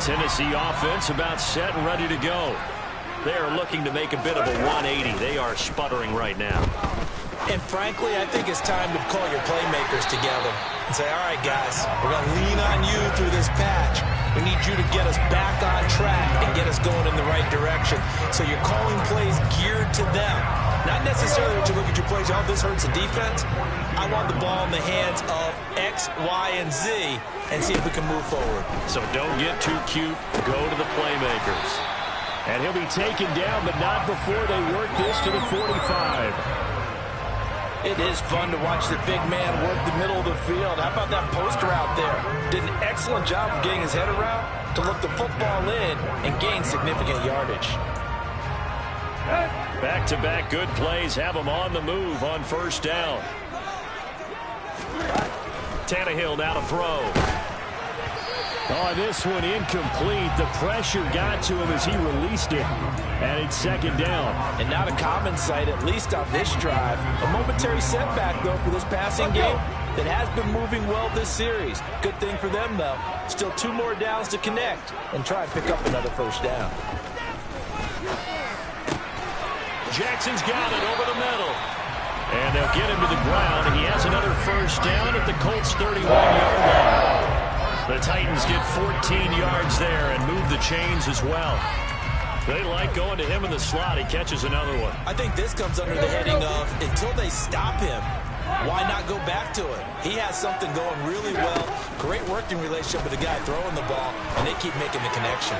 Tennessee offense about set and ready to go. They are looking to make a bit of a 180. They are sputtering right now. And frankly, I think it's time to call your playmakers together and say, all right, guys, we're going to lean on you through this patch. We need you to get us back on track and get us going in the right direction. So you're calling plays geared to them. Not necessarily that you look at your plays, oh, this hurts the defense. I want the ball in the hands of X, Y, and Z and see if we can move forward. So don't get too cute. Go to the playmakers. And he'll be taken down, but not before they work this to the 45. It is fun to watch the big man work the middle of the field. How about that post route there? Did an excellent job of getting his head around to look the football in and gain significant yardage. Back-to-back good plays have him on the move on first down. Tannehill now to throw. Oh, this one incomplete. The pressure got to him as he released it. And it's second down. And not a common sight, at least on this drive. A momentary setback, though, for this passing game that has been moving well this series. Good thing for them, though. Still 2 more downs to connect and try and pick up another first down. Jackson's got it over the middle. And they'll get him to the ground, and he has another first down at the Colts' 31-yard line. The Titans get 14 yards there and move the chains as well. They like going to him in the slot. He catches another one. I think this comes under the heading of until they stop him, why not go back to it? He has something going really well. Great working relationship with the guy throwing the ball, and they keep making the connection.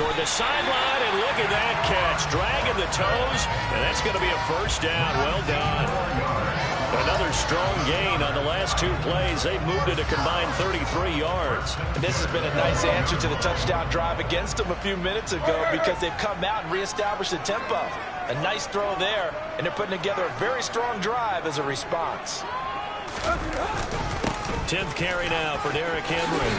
Toward the sideline, and look at that catch. Dragging the toes, and that's going to be a first down. Well done. Another strong gain on the last 2 plays. They've moved it a combined 33 yards. And this has been a nice answer to the touchdown drive against them a few minutes ago because they've come out and reestablished the tempo. A nice throw there, and they're putting together a very strong drive as a response. 10th carry now for Derrick Henry.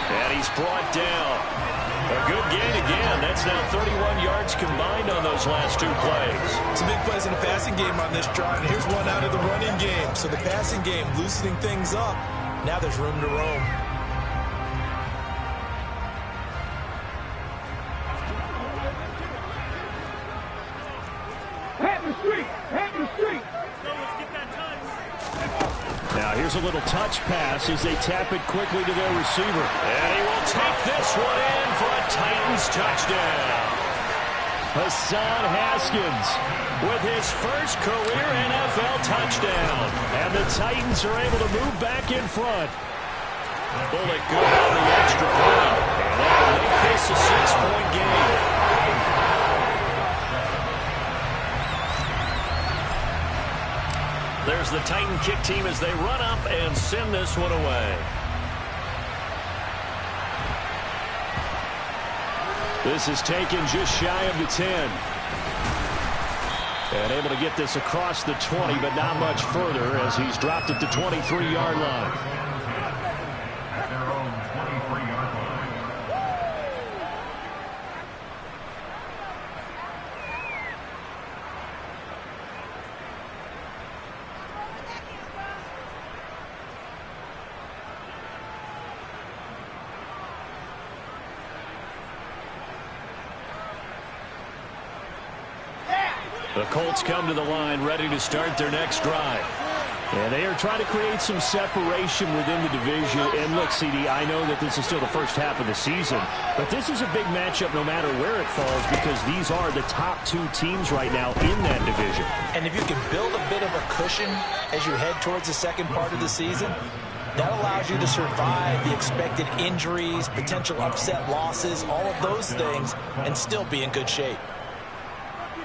And he's brought down. A good gain again. That's now 31 yards combined on those last 2 plays. Some big plays in the passing game on this drive. And here's one out of the running game. So the passing game loosening things up. Now there's room to roam. Now here's a little touch pass as they tap it quickly to their receiver. And he will take this one in for a Titans touchdown. Hassan Haskins with his first career NFL touchdown. And the Titans are able to move back in front. Bullet good on the extra point. And that will make this a 6-point game. There's the Titan kick team as they run up and send this one away. This is taken just shy of the 10. And able to get this across the 20, but not much further as he's dropped at the 23-yard line. The Colts come to the line ready to start their next drive. And they are trying to create some separation within the division. And look, CD, I know that this is still the first half of the season, but this is a big matchup no matter where it falls because these are the top 2 teams right now in that division. And if you can build a bit of a cushion as you head towards the second part of the season, that allows you to survive the expected injuries, potential upset losses, all of those things, and still be in good shape.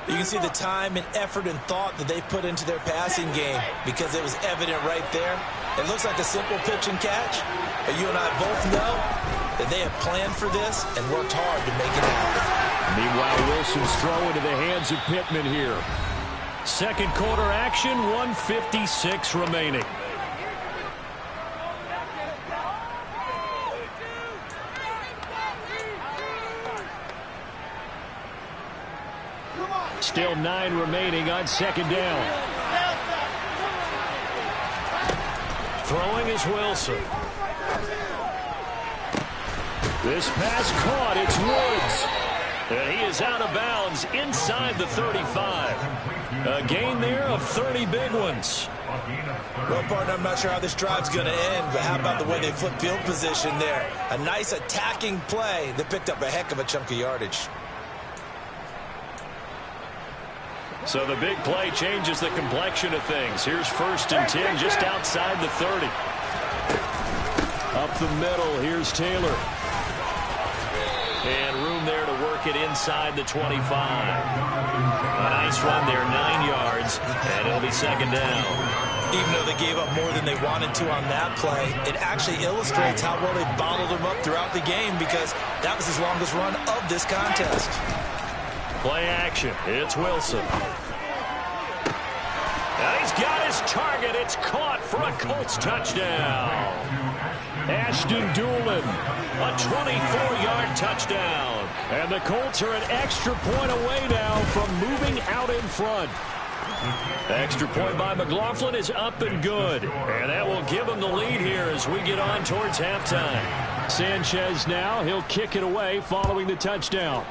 You can see the time and effort and thought that they put into their passing game because it was evident right there. It looks like a simple pitch and catch, but you and I both know that they have planned for this and worked hard to make it happen. Meanwhile, Wilson's throw into the hands of Pittman here. Second quarter action, 1:56 remaining. Still 9 remaining on second down. Throwing is Wilson. This pass caught. It's Woods. And he is out of bounds inside the 35. A gain there of 30 big ones. Well, partner, I'm not sure how this drive's going to end, but how about the way they flip field position there? A nice attacking play that picked up a heck of a chunk of yardage. So the big play changes the complexion of things. Here's 1st and 10 just outside the 30. Up the middle, here's Taylor. And room there to work it inside the 25. A nice run there, 9 yards, and it'll be 2nd down. Even though they gave up more than they wanted to on that play, it actually illustrates how well they bottled them up throughout the game because that was his longest run of this contest. Play action. It's Wilson. Now he's got his target. It's caught for a Colts touchdown. Ashton Doolin, a 24-yard touchdown. And the Colts are an extra point away now from moving out in front. Extra point by McLaughlin is up and good. And that will give them the lead here as we get on towards halftime. Sanchez now, he'll kick it away following the touchdown.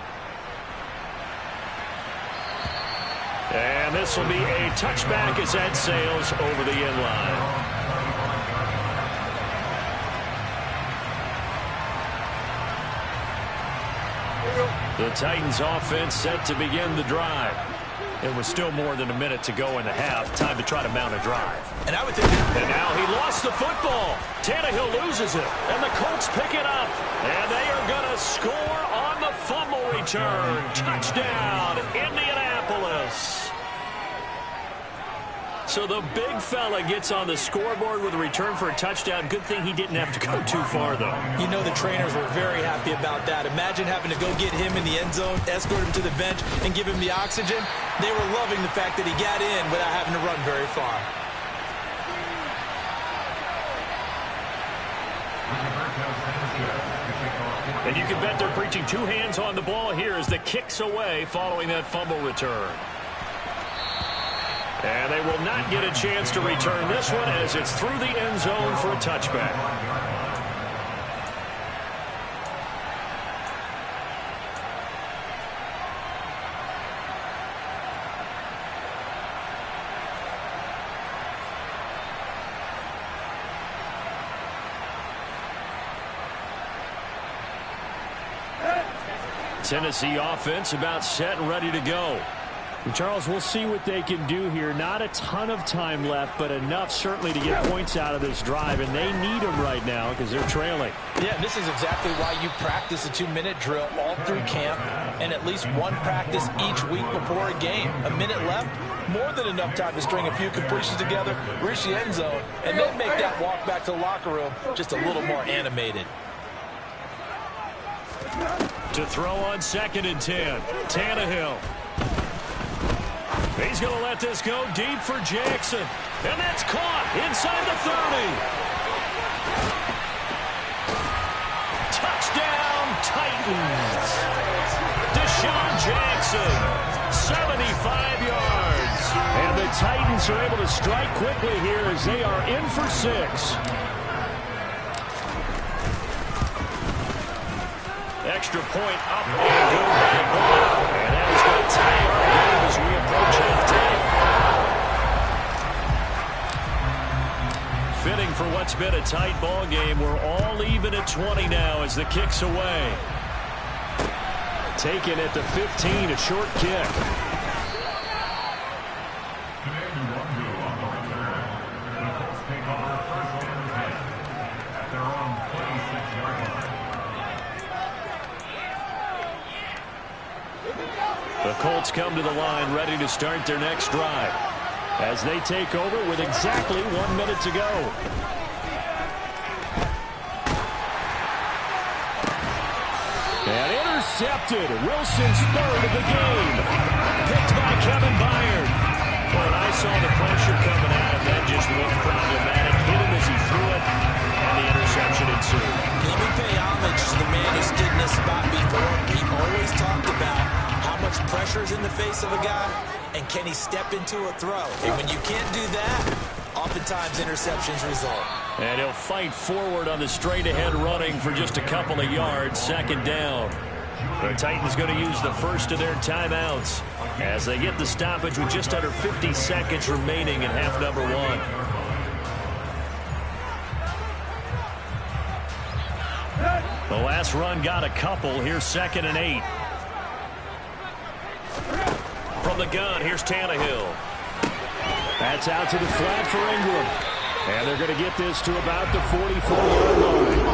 And this will be a touchback as that sails over the end line. The Titans offense set to begin the drive. There was still more than a minute to go in the half. Time to try to mount a drive. And I would think. And now he lost the football. Tannehill loses it. And the Colts pick it up. And they are going to score on the fumble return. Touchdown, Indianapolis. So the big fella gets on the scoreboard with a return for a touchdown. Good thing he didn't have to go too far, though. You know the trainers were very happy about that. Imagine having to go get him in the end zone, escort him to the bench, and give him the oxygen. They were loving the fact that he got in without having to run very far. And you can bet they're preaching 2 hands on the ball here as the kick's away following that fumble return. And they will not get a chance to return this one as it's through the end zone for a touchback. Tennessee offense about set and ready to go. Charles, we'll see what they can do here. Not a ton of time left, but enough certainly to get points out of this drive, and they need them right now because they're trailing. Yeah, this is exactly why you practice a 2-minute drill all through camp and at least one practice each week before a game. A minute left, more than enough time to string a few completions together, reach the end zone, and then make that walk back to the locker room just a little more animated. To throw on 2nd and 10, Tannehill. He's going to let this go deep for Jackson. And that's caught inside the 30. Touchdown, Titans. Deshaun Jackson, 75 yards. And the Titans are able to strike quickly here as they are in for 6. Extra point up and good by Bull. And that is going to tie our game as we approach halftime. Fitting for what's been a tight ball game. We're all even at 20 now as the kick's away. Taken at the 15, a short kick. The Colts come to the line ready to start their next drive as they take over with exactly 1 minute to go. And intercepted. Wilson's 3rd of the game. Picked by Kevin Byard. Well, I saw the pressure coming at him. That just looked problematic. Hit him as he threw it, and the interception ensued. Let me pay homage to the man who stood in this spot before. He always talked about how much pressure is in the face of a guy, and can he step into a throw? And when you can't do that, oftentimes interceptions result. And he'll fight forward on the straight-ahead running for just a couple of yards. Second down. The Titans going to use the first of their timeouts as they get the stoppage with just under 50 seconds remaining in half number one. The last run got a couple. Here's 2nd and 8. From the gun, here's Tannehill. That's out to the flat for Ingram. And they're going to get this to about the 44-yard line.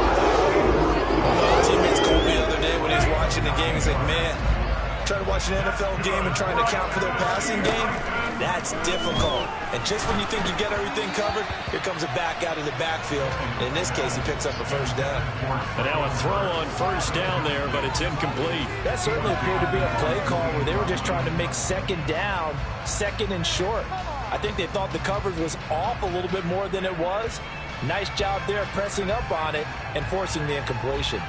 My teammates called me the other day when he was watching the game. He's like, man, trying to watch an NFL game and trying to account for their passing game, that's difficult. And just when you think you get everything covered, here comes a back out of the backfield. In this case, he picks up a first down. And now a throw on first down there, but it's incomplete. That certainly appeared to be a play call where they were just trying to make second down, second and short. I think they thought the coverage was off a little bit more than it was. Nice job there pressing up on it and forcing the incompletion.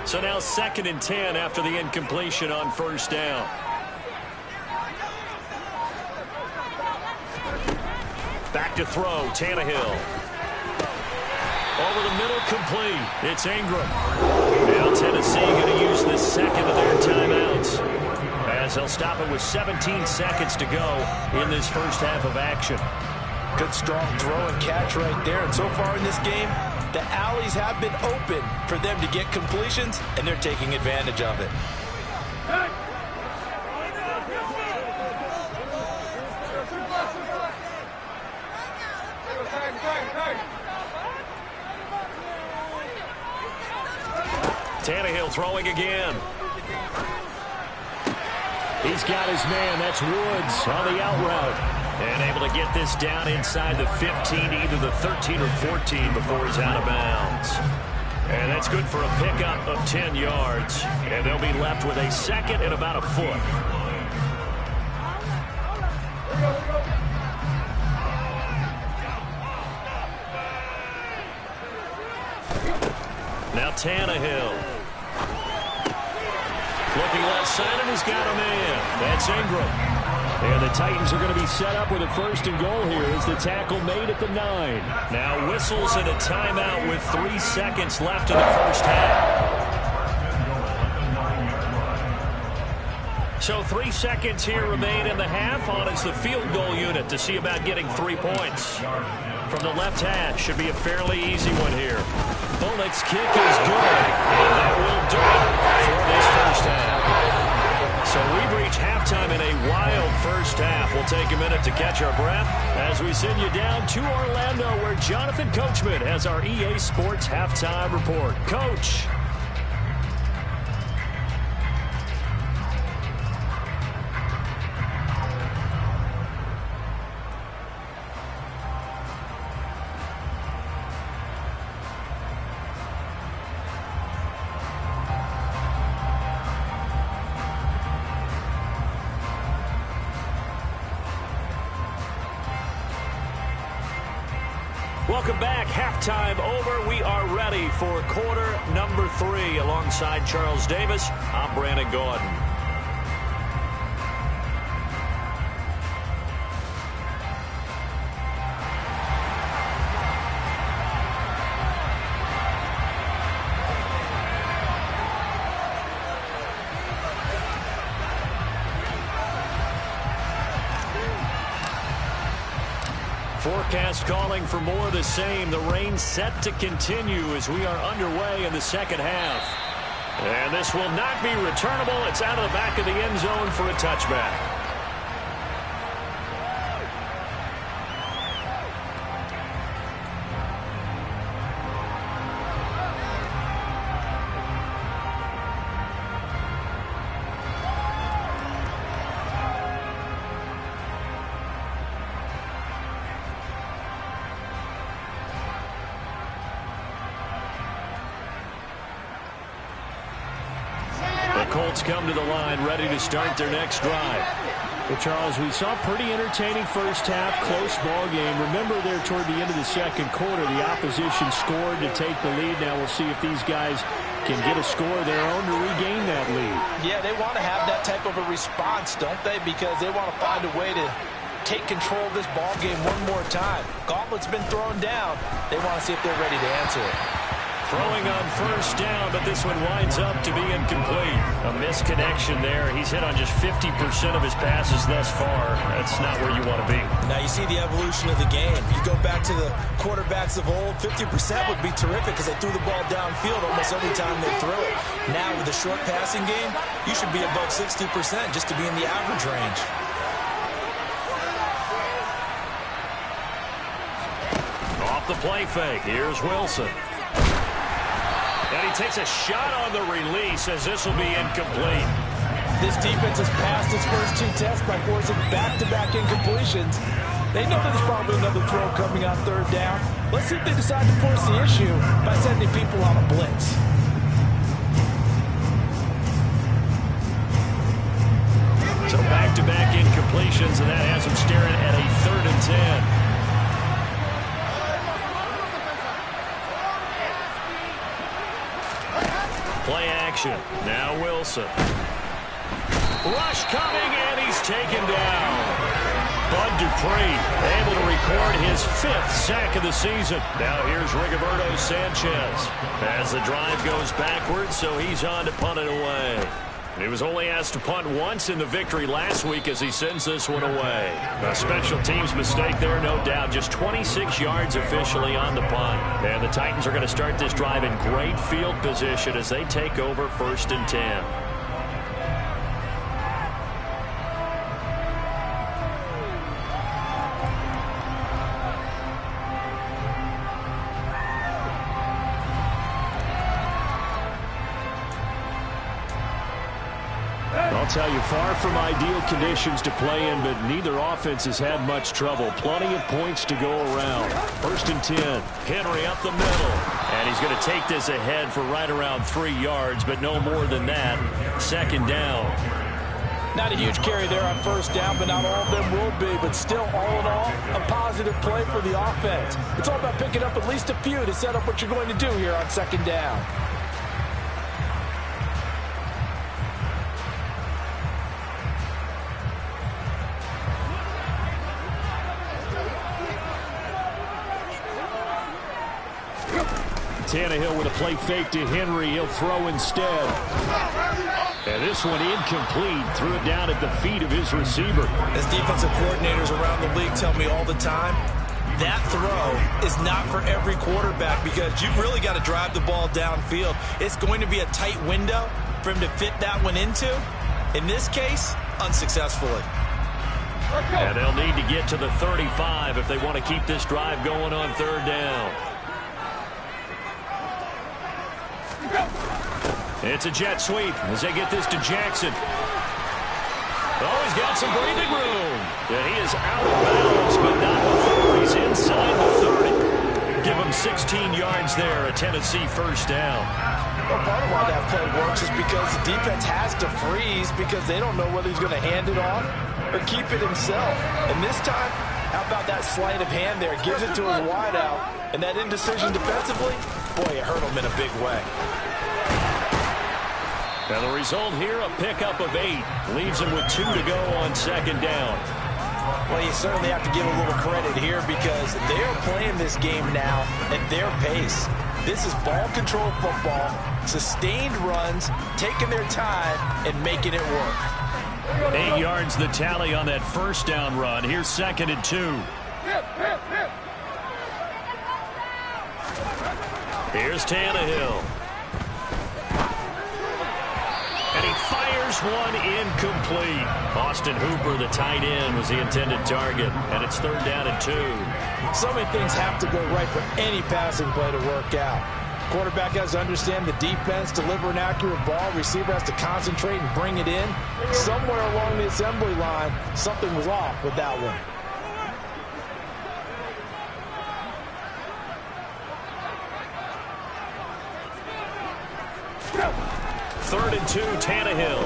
So now 2nd and 10 after the incompletion on first down. Back to throw, Tannehill. Over the middle, complete. It's Ingram. Now Tennessee going to use the second of their timeouts as they'll stop it with 17 seconds to go in this first half of action. Good strong throw and catch right there. And so far in this game, the alleys have been open for them to get completions, and they're taking advantage of it. Tannehill throwing again. He's got his man. That's Woods on the out route. And able to get this down inside the 15, either the 13 or 14 before he's out of bounds. And that's good for a pickup of 10 yards. And they'll be left with a second and about a foot. Now Tannehill. Looking left side, and he's got a man. That's Ingram. And the Titans are going to be set up with a first and goal here as the tackle made at the 9. Now whistles and a timeout with 3 seconds left in the first half. So 3 seconds here remain in the half on as the field goal unit to see about getting 3 points. From the left hash, should be a fairly easy one here. Bullock's kick is good, and that will do it for this first half. So we've reached halftime in a wild first half. We'll take a minute to catch our breath as we send you down to Orlando, where Jonathan Coachman has our EA Sports halftime report. Coach. Welcome back. Halftime over. We are ready for quarter number 3. Alongside Charles Davis, I'm Brandon Gordon. Forecast calling for more of the same. The rain set to continue as we are underway in the second half. And this will not be returnable. It's out of the back of the end zone for a touchback. Colts come to the line, ready to start their next drive. Well, Charles, we saw a pretty entertaining first half, close ball game. Remember there toward the end of the second quarter, the opposition scored to take the lead. Now we'll see if these guys can get a score of their own to regain that lead. Yeah, they want to have that type of a response, don't they? Because they want to find a way to take control of this ball game one more time. Gauntlet's been thrown down. They want to see if they're ready to answer it. Throwing on first down, but this one winds up to be incomplete. A misconnection there. He's hit on just 50% of his passes thus far. That's not where you want to be. Now you see the evolution of the game. You go back to the quarterbacks of old, 50% would be terrific because they threw the ball downfield almost every time they threw it. Now with the short passing game, you should be above 60% just to be in the average range. Off the play fake. Here's Wilson. And he takes a shot on the release as this will be incomplete. This defense has passed its first two tests by forcing back-to-back incompletions. They know there's probably another throw coming on third down. Let's see if they decide to force the issue by sending people on a blitz. So back-to-back incompletions, and that has them staring at a 3rd and 10. Play action. Now Wilson. Rush coming, and he's taken down. Bud Dupree able to record his 5th sack of the season. Now here's Rigoberto Sanchez. As the drive goes backwards, so he's on to punt it away. He was only asked to punt once in the victory last week as he sends this one away. A special teams mistake there, no doubt. Just 26 yards officially on the punt. And the Titans are going to start this drive in great field position as they take over 1st and 10. I'll tell you, far from ideal conditions to play in, but neither offense has had much trouble. Plenty of points to go around. 1st and 10. Henry up the middle. And he's going to take this ahead for right around 3 yards, but no more than that. 2nd down. Not a huge carry there on first down, but not all of them will be. But still, all in all, a positive play for the offense. It's all about picking up at least a few to set up what you're going to do here on 2nd down. Tannehill with a play fake to Henry. He'll throw instead. And this one incomplete. Threw it down at the feet of his receiver. As defensive coordinators around the league tell me all the time, that throw is not for every quarterback because you've really got to drive the ball downfield. It's going to be a tight window for him to fit that one into. In this case, unsuccessfully. And they'll need to get to the 35 if they want to keep this drive going on 3rd down. It's a jet sweep as they get this to Jackson. Oh, he's got some breathing room. And he is out of bounds, but not before he's inside the 30. Give him 16 yards there, a Tennessee 1st down. Well, part of why that play works is because the defense has to freeze because they don't know whether he's going to hand it off or keep it himself. And this time, how about that sleight of hand there? Gives it to his wideout. And that indecision defensively, boy, it hurt him in a big way. And the result here, a pickup of 8. Leaves him with 2 to go on 2nd down. Well, you certainly have to give a little credit here because they're playing this game now at their pace. This is ball control football, sustained runs, taking their time, and making it work. 8 yards the tally on that 1st down run. Here's 2nd and 2. Here's Tannehill. And he fires one incomplete. Austin Hooper, the tight end, was the intended target. And it's 3rd down and 2. So many things have to go right for any passing play to work out. Quarterback has to understand the defense, deliver an accurate ball. Receiver has to concentrate and bring it in. Somewhere along the assembly line, something was off with that one. 3rd and 2, Tannehill.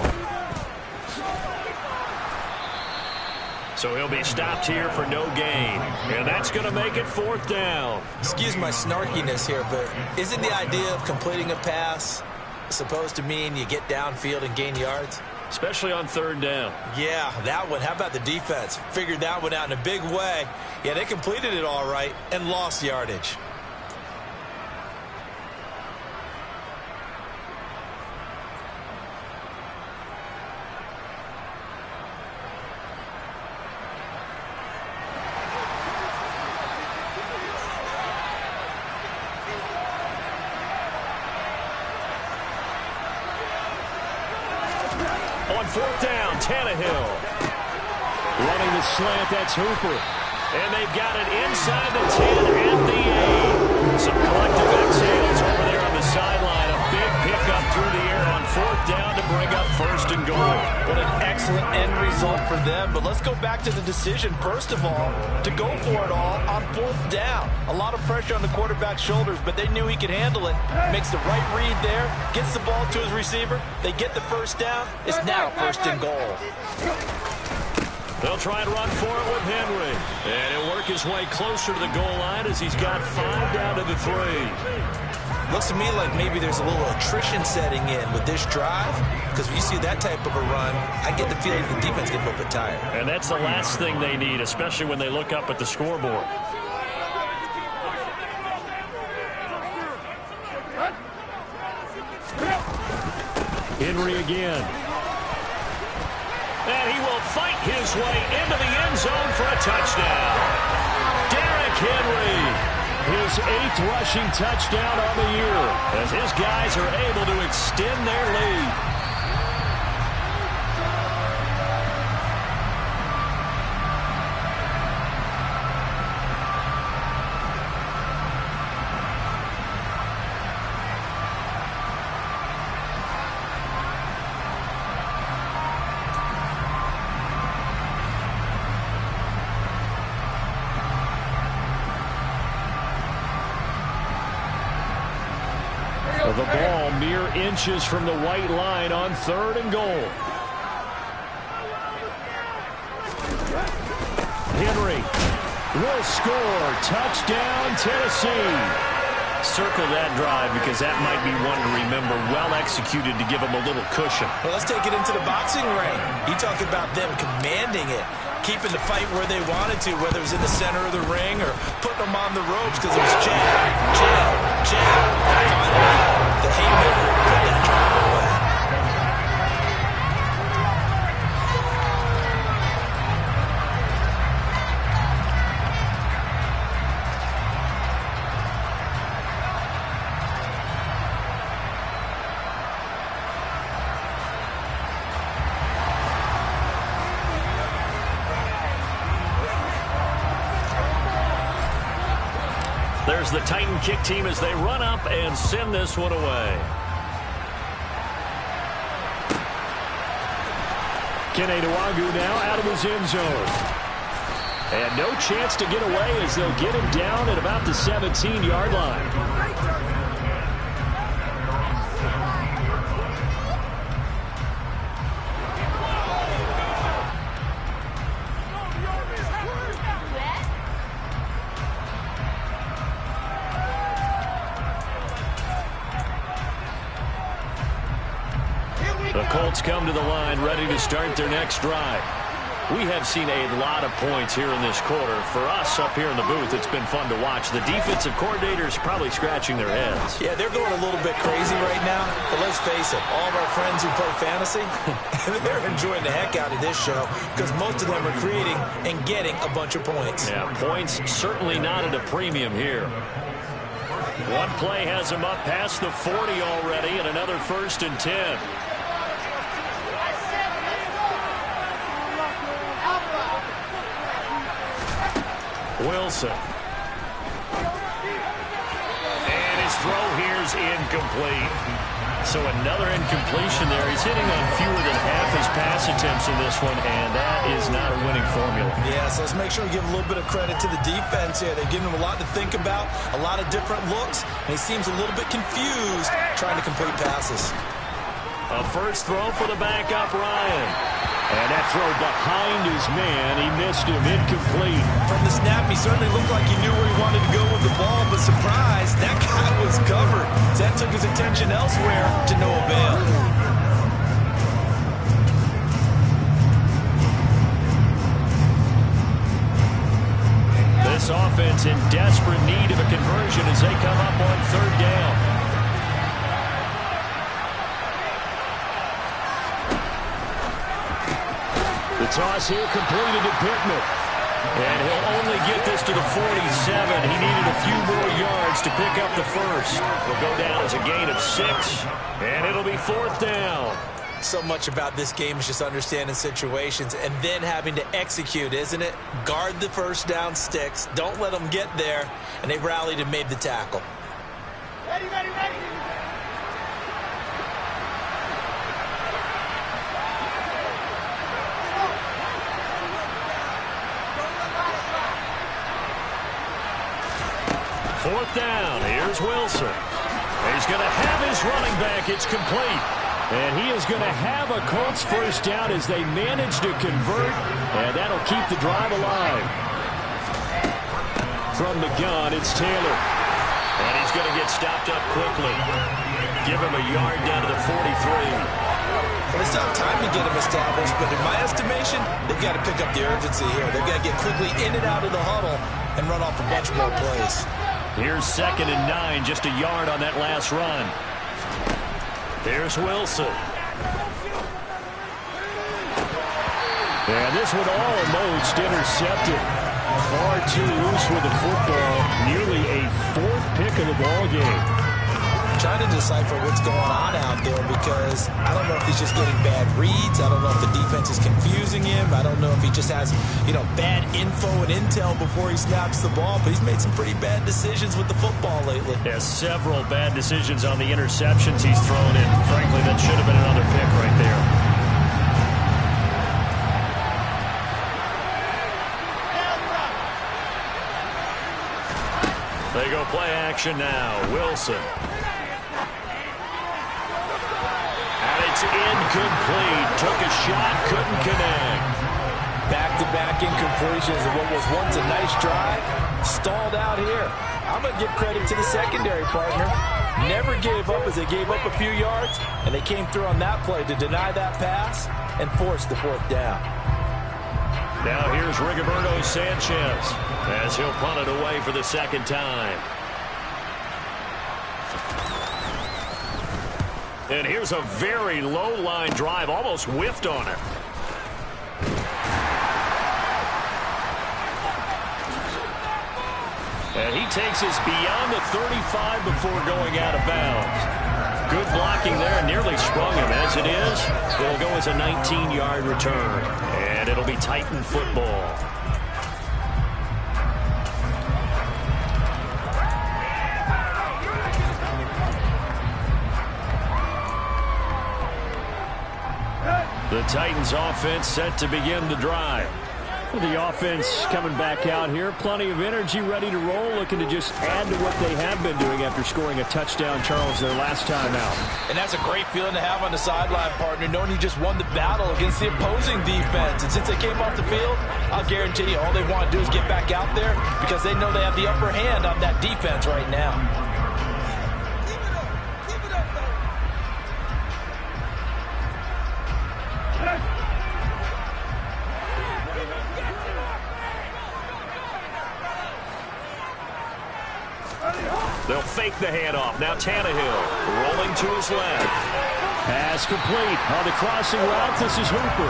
So he'll be stopped here for no gain. And that's going to make it 4th down. Excuse my snarkiness here, but isn't the idea of completing a pass supposed to mean you get downfield and gain yards? Especially on 3rd down. Yeah, that one. How about the defense? Figured that one out in a big way. Yeah, they completed it all right and lost yardage. On 4th down, Tannehill. Running the slant, that's Hooper. And they've got it inside the 10 at the 8. Some collective exhales over there on the sideline. A big pickup through the air on 4th down to bring up 1st and goal. What an excellent end result for them. But let's go back to the decision, first of all, to go for it all on 4th down. A lot of pressure on the quarterback's shoulders, but they knew he could handle it. Makes the right read there, gets the ball to his receiver. They get the 1st down. It's now 1st and goal. They'll try and run for it with Henry. And he'll work his way closer to the goal line as he's got 5 down to the 3. Looks to me like maybe there's a little attrition setting in with this drive, because when you see that type of a run, I get the feeling the defense gets a little bit tired. And that's the last thing they need, especially when they look up at the scoreboard. Henry again. And he will fight his way into the end zone for a touchdown. Derrick Henry. His 8th rushing touchdown on the year as his guys are able to extend their lead. The ball mere inches from the white line on 3rd and goal. Henry will score. Touchdown, Tennessee. Circle that drive because that might be one to remember. Well executed to give them a little cushion. Well, let's take it into the boxing ring. You talk about them commanding it, keeping the fight where they wanted to, whether it was in the center of the ring or putting them on the ropes because it was jab, jab, jab. Finally, the haymaker put that drive away. There's the Titan kick team as they run up and send this one away. Kene Nwagu now out of his end zone. And no chance to get away as they'll get him down at about the 17-yard line. The Colts come to the line ready to start their next drive. We have seen a lot of points here in this quarter. For us up here in the booth, it's been fun to watch. The defensive coordinators probably scratching their heads. Yeah, they're going a little bit crazy right now. But let's face it, all of our friends who play fantasy, they're enjoying the heck out of this show because most of them are creating and getting a bunch of points. Yeah, points certainly not at a premium here. One play has them up past the 40 already and another 1st and 10. Wilson. And his throw here is incomplete. So another incompletion there. He's hitting on fewer than half his pass attempts in this one, and that is not a winning formula. Yeah, so let's make sure we give a little bit of credit to the defense here. They're giving him a lot to think about, a lot of different looks, and he seems a little bit confused trying to complete passes. A first throw for the backup, Ryan. And that throw behind his man. He missed him, incomplete. From the snap, he certainly looked like he knew where he wanted to go with the ball, but surprise, that guy was covered. That took his attention elsewhere to no avail. This offense in desperate need of a conversion as they come up on third down. The toss here completed to Pittman. And he'll only get this to the 47. He needed a few more yards to pick up the first. It'll go down as a gain of 6, and it'll be fourth down. So much about this game is just understanding situations and then having to execute, isn't it? Guard the first down sticks. Don't let them get there. And they rallied and made the tackle. Ready, ready, ready. Fourth down. Here's Wilson. He's going to have his running back. It's complete. And he is going to have a Colts first down as they manage to convert, and that'll keep the drive alive. From the gun, it's Taylor. And he's going to get stopped up quickly. Give him a yard down to the 43. Well, it's not time to get him established, but in my estimation, they've got to pick up the urgency here. They've got to get quickly in and out of the huddle and run off a bunch more plays. Here's 2nd and 9, just a yard on that last run. Here's Wilson. And this one almost intercepted. Far too loose with the football. Nearly a 4th pick of the ball game. Trying to decipher what's going on out there because I don't know if he's just getting bad reads. I don't know if the defense is confusing him. I don't know if he just has, bad info and intel before he snaps the ball. But he's made some pretty bad decisions with the football lately. Yeah, several bad decisions on the interceptions he's thrown in. Frankly, that should have been another pick right there. They go play action now. Wilson. It's incomplete. Took a shot, couldn't connect. Back-to-back incompletions of what was once a nice drive. Stalled out here. I'm going to give credit to the secondary partner. Never gave up as they gave up a few yards, and they came through on that play to deny that pass and force the 4th down. Now here's Rigoberto Sanchez as he'll punt it away for the 2nd time. And here's a very low-line drive, almost whiffed on it. And he takes us beyond the 35 before going out of bounds. Good blocking there, nearly sprung him. As it is, it'll go as a 19-yard return. And it'll be Titan football. The Titans offense set to begin the drive. The offense coming back out here. Plenty of energy, ready to roll, looking to just add to what they have been doing after scoring a touchdown, Charles, their last time out. And that's a great feeling to have on the sideline, partner, knowing you just won the battle against the opposing defense. And since they came off the field, I'll guarantee you all they want to do is get back out there because they know they have the upper hand on that defense right now. They'll fake the handoff. Now Tannehill rolling to his left. Pass complete on the crossing route. This is Hooper.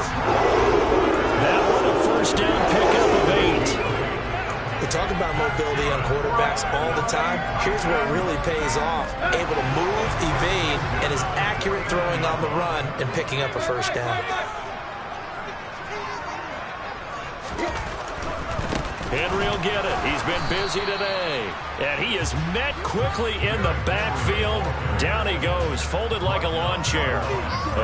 That one a first down pickup of 8. We talk about mobility on quarterbacks all the time. Here's where it really pays off. Able to move, evade, and is accurate throwing on the run and picking up a first down. Henry will get it. He's been busy today. And he is met quickly in the backfield. Down he goes, folded like a lawn chair.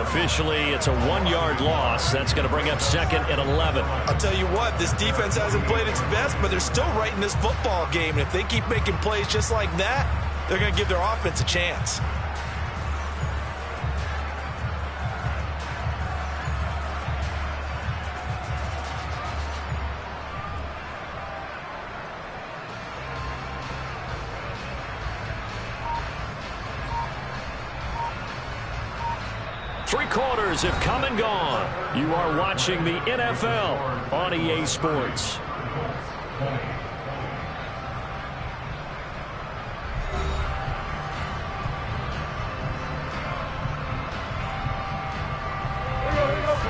Officially, it's a 1-yard loss. That's going to bring up 2nd and 11. I'll tell you what, this defense hasn't played its best, but they're still right in this football game. And if they keep making plays just like that, they're going to give their offense a chance. Three quarters have come and gone. You are watching the NFL on EA Sports.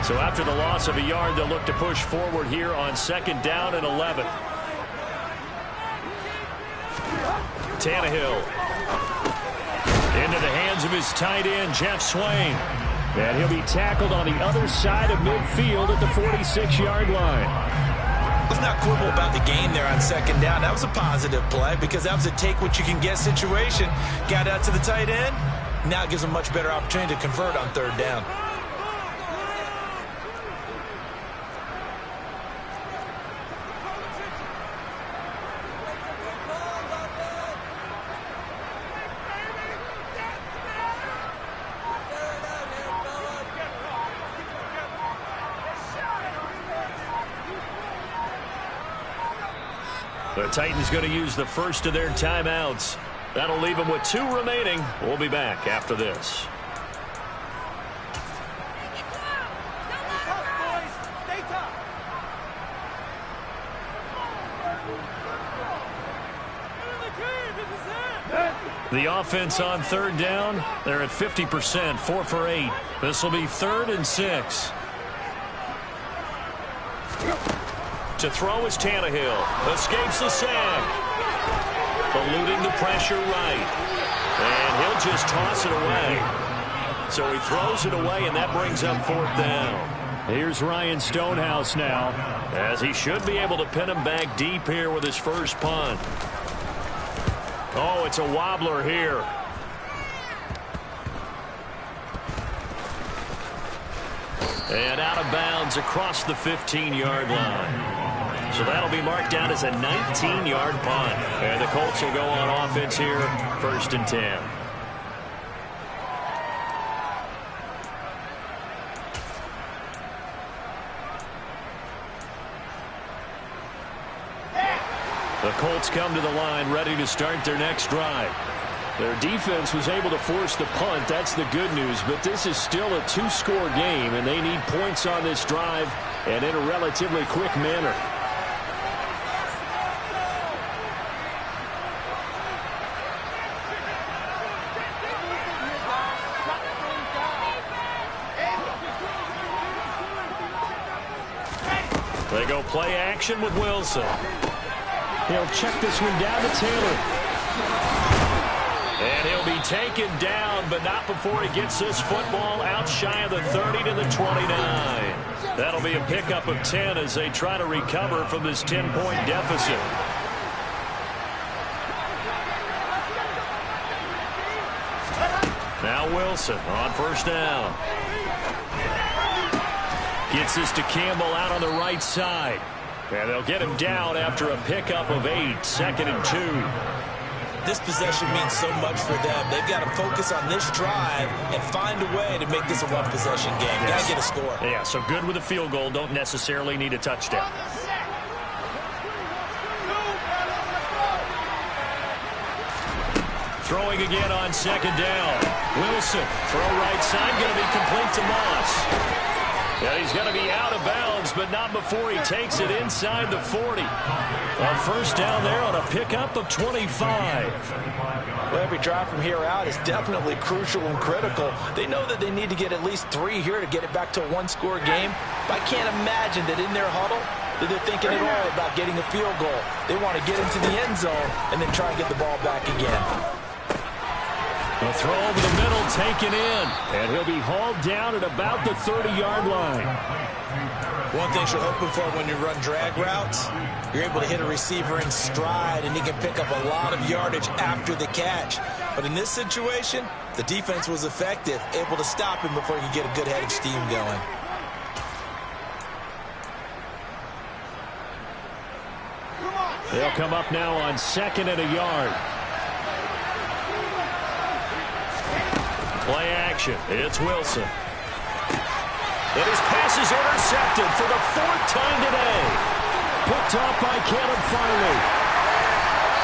So after the loss of a yard, they'll look to push forward here on 2nd down and 11. Tannehill into the hands of his tight end, Jeff Swain. And he'll be tackled on the other side of midfield at the 46-yard line. Let's not quibble about the gain there on 2nd down. That was a positive play because that was a take-what-you-can-get situation. Got out to the tight end. Now it gives him a much better opportunity to convert on 3rd down. The Titans going to use the first of their timeouts. That'll leave them with 2 remaining. We'll be back after this. The offense on 3rd down, they're at 50%, 4 for 8. This will be 3rd and 6. To throw is Tannehill. Escapes the sack. Eluding the pressure right. And he'll just toss it away. So he throws it away, and that brings up 4th down. Here's Ryan Stonehouse now, as he should be able to pin him back deep here with his first punt. Oh, it's a wobbler here. And out of bounds across the 15-yard line. So that'll be marked down as a 19-yard punt. And the Colts will go on offense here, 1st and 10. The Colts come to the line ready to start their next drive. Their defense was able to force the punt. That's the good news. But this is still a 2-score game, and they need points on this drive and in a relatively quick manner. They go play action with Wilson. He'll check this one down to Taylor. And he'll be taken down, but not before he gets this football out shy of the 30 to the 29. That'll be a pickup of 10 as they try to recover from this 10-point deficit. Now Wilson on 1st down. Gets this to Campbell out on the right side. And they'll get him down after a pickup of 8, 2nd and 2. This possession means so much for them. They've got to focus on this drive and find a way to make this a one-possession game. Got to get a score. Yeah, so good with a field goal. Don't necessarily need a touchdown. Throwing again on 2nd down. Wilson, throw right side, going to be complete to Moss. Yeah, he's going to be out of bounds, but not before he takes it inside the 40. A 1st down there on a pickup of 25. Well, every drive from here out is definitely crucial and critical. They know that they need to get at least 3 here to get it back to a 1-score game. But I can't imagine that in their huddle that they're thinking at all about getting a field goal. They want to get into the end zone and then try and get the ball back again. A throw over the middle taken in, and he'll be hauled down at about the 30-yard line. One thing you're hoping for when you run drag routes, you're able to hit a receiver in stride, and he can pick up a lot of yardage after the catch. But in this situation, the defense was effective, able to stop him before he could get a good head of steam going. They'll come up now on 2nd and a yard. Play action. It's Wilson. And his pass is intercepted for the 4th time today. Picked off by Caleb Farley.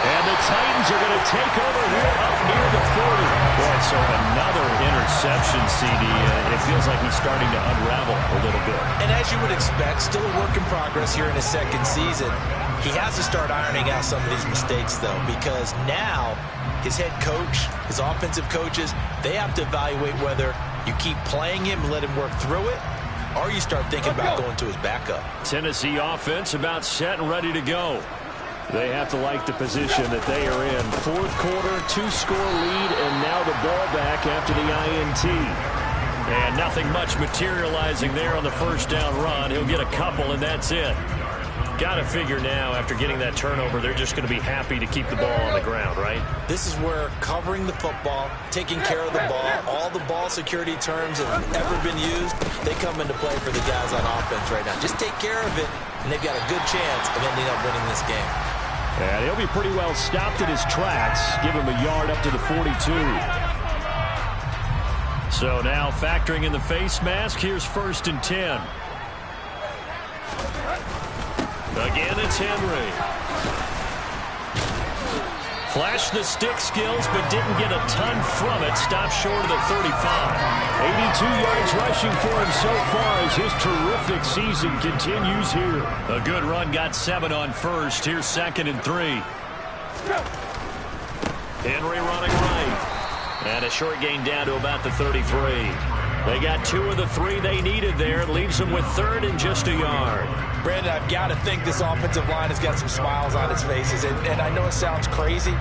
And the Titans are going to take over here up near the 40. Boy, so another interception, CD. It feels like he's starting to unravel a little bit. And as you would expect, still a work in progress here in his second season. He has to start ironing out some of these mistakes, though, because now his head coach, his offensive coaches, they have to evaluate whether you keep playing him and let him work through it, or you start thinking about going to his backup. Tennessee offense about set and ready to go. They have to like the position that they are in. Fourth quarter, 2-score lead, and now the ball back after the INT. And nothing much materializing there on the first down run. He'll get a couple, and that's it. Got to figure now, after getting that turnover, they're just going to be happy to keep the ball on the ground, right? This is where covering the football, taking care of the ball, all the ball security terms that have ever been used, they come into play for the guys on offense right now. Just take care of it, and they've got a good chance of ending up winning this game. And he'll be pretty well stopped in his tracks. Give him a yard up to the 42. So now factoring in the face mask, here's 1st and 10. Again, it's Henry. Flashed the stick skills, but didn't get a ton from it. Stopped short of the 35. 82 yards rushing for him so far as his terrific season continues here. A good run, got 7 on first. Here's 2nd and 3. Henry running right. And a short gain down to about the 33. They got 2 of the 3 they needed there. It leaves them with 3rd and just a yard. Brandon, I've got to think this offensive line has got some smiles on its faces. And I know it sounds crazy,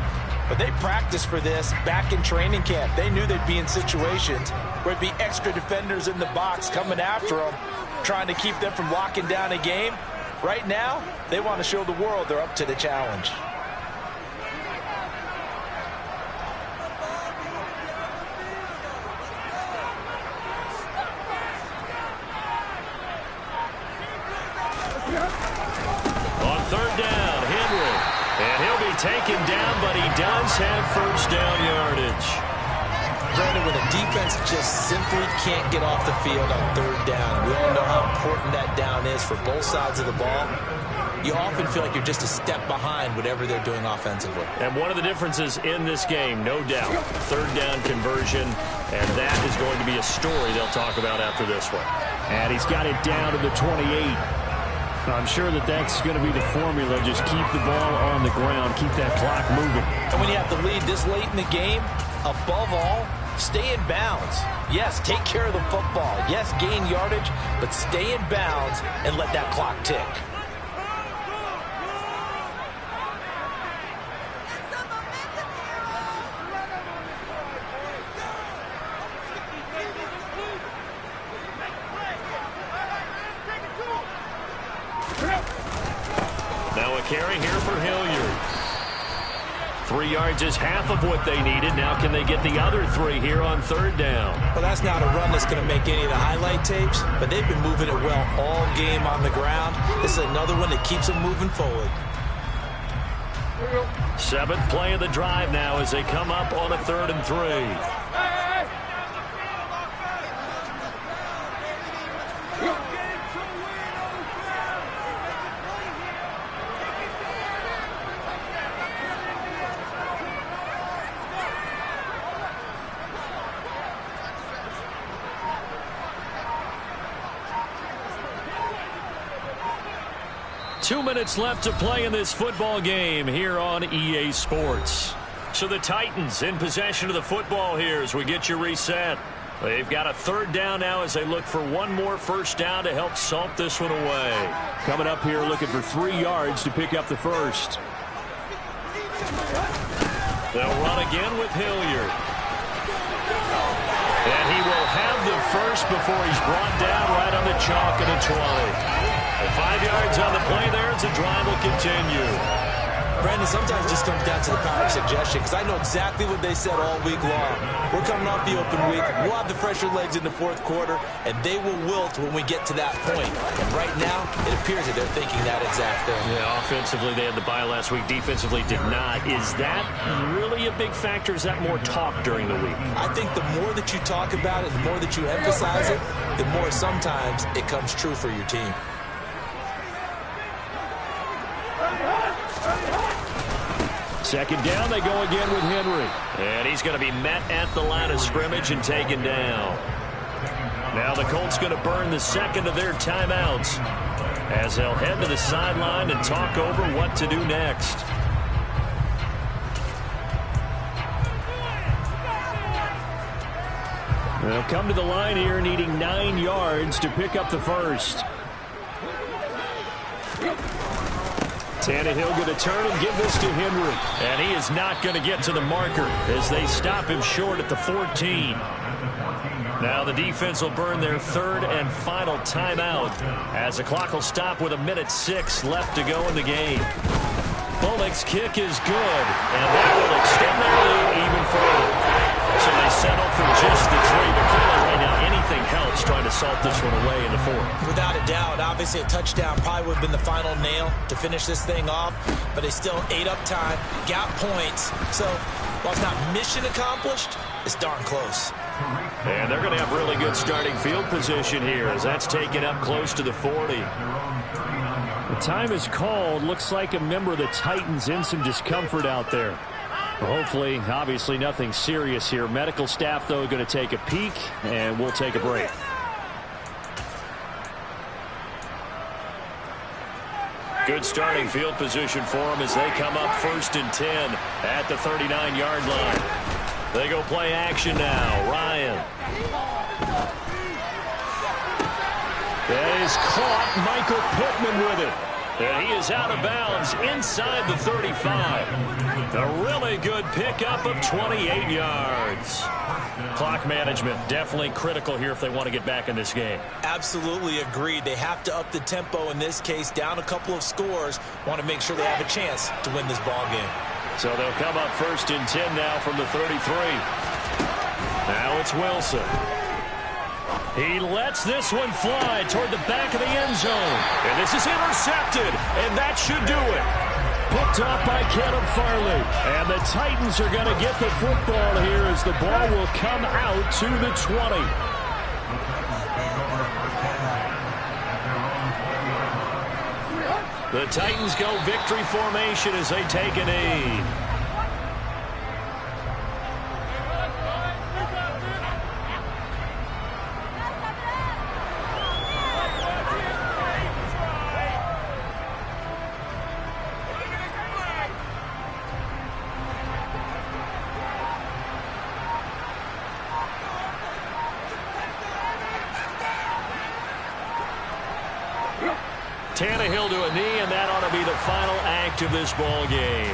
but they practiced for this back in training camp. They knew they'd be in situations where there'd be extra defenders in the box coming after them, trying to keep them from locking down a game. Right now, they want to show the world they're up to the challenge. On 3rd down, Henry. And he'll be taken down, but he does have 1st down yardage. Brandon, when a defense just simply can't get off the field on 3rd down, we all know how important that down is for both sides of the ball. You often feel like you're just a step behind whatever they're doing offensively. And one of the differences in this game, no doubt, 3rd down conversion, and that is going to be a story they'll talk about after this one. And he's got it down to the 28. I'm sure that's going to be the formula. Just keep the ball on the ground, keep that clock moving. And when you have to lead this late in the game, above all, stay in bounds. Yes, take care of the football. Yes, gain yardage, but stay in bounds and let that clock tick. Now a carry here for Hilliard. 3 yards is half of what they needed. Now can they get the other 3 here on 3rd down? Well, that's not a run that's going to make any of the highlight tapes, but they've been moving it well all game on the ground. This is another one that keeps them moving forward. 7th play of the drive now as they come up on a 3rd and 3. Two minutes left to play in this football game here on EA Sports. So the Titans in possession of the football here as we get you reset. They've got a 3rd down now as they look for one more 1st down to help salt this one away. Coming up here looking for 3 yards to pick up the 1st. They'll run again with Hilliard. And he will have the 1st before he's brought down right on the chalk at the 20. 5 yards on the play there as the drive will continue. Brandon, sometimes it just comes down to the power of suggestion, because I know exactly what they said all week long. We're coming off the open week. We'll have the fresher legs in the 4th quarter, and they will wilt when we get to that point. And right now, it appears that they're thinking that exact thing. Yeah, offensively, they had the bye last week. Defensively, did not. Is that really a big factor? Is that more talk during the week? I think the more that you talk about it, the more that you emphasize it, the more sometimes it comes true for your team. Second down, they go again with Henry. And he's going to be met at the line of scrimmage and taken down. Now the Colts going to burn the second of their timeouts as they'll head to the sideline and talk over what to do next. They'll come to the line here needing 9 yards to pick up the first. Tannehill going to turn and give this to Henry. And he is not going to get to the marker as they stop him short at the 14. Now the defense will burn their third and final timeout as the clock will stop with 1:06 left to go in the game. Bullock's kick is good, and that will extend their lead even further. So they settle for just the 3, but clearly right now anything helps trying to salt this one away in the 4th. Without a doubt, obviously a touchdown probably would have been the final nail to finish this thing off, but they still ate up time, got points. So while it's not mission accomplished, it's darn close. And they're going to have really good starting field position here as that's taken up close to the 40. The time is called. Looks like a member of the Titans in some discomfort out there. Well, hopefully, obviously nothing serious here. Medical staff, though, going to take a peek, and we'll take a break. Good starting field position for them as they come up 1st and 10 at the 39-yard line. They go play action now. Ryan. That is caught. Michael Pittman with it. And he is out of bounds inside the 35. A really good pickup of 28 yards. Clock management definitely critical here if they want to get back in this game. Absolutely agreed. They have to up the tempo in this case, down a couple of scores. Want to make sure they have a chance to win this ball game. So they'll come up 1st and 10 now from the 33. Now it's Wilson. He lets this one fly toward the back of the end zone. And this is intercepted, and that should do it. Picked off by Caleb Farley. And the Titans are going to get the football here as the ball will come out to the 20. The Titans go victory formation as they take a knee. Tannehill to a knee, and that ought to be the final act of this ball game.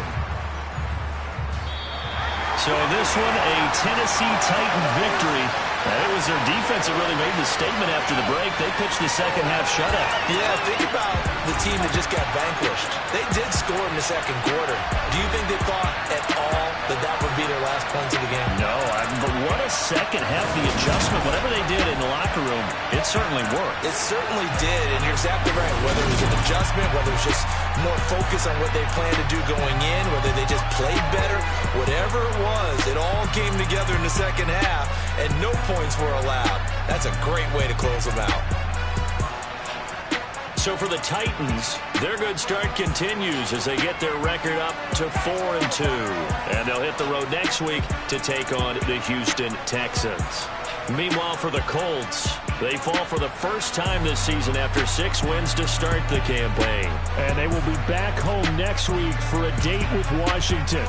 So this one, a Tennessee Titan victory. It was their defense that really made the statement after the break. They pitched the second half shutout. Yeah, think about the team that just got vanquished. They did score in the second quarter. Do you think they thought at all that that would be their last points of the game? No, but what a second half. The adjustment, whatever they did in the locker room, it certainly worked. It certainly did, and you're exactly right. Whether it was an adjustment, whether it was just more focus on what they planned to do going in, whether they just played better, whatever it was, it all came together in the second half, and no points were allowed. That's a great way to close them out. So for the Titans, their good start continues as they get their record up to 4-2. And they'll hit the road next week to take on the Houston Texans. Meanwhile, for the Colts, they fall for the first time this season after 6 wins to start the campaign. And they will be back home next week for a date with Washington.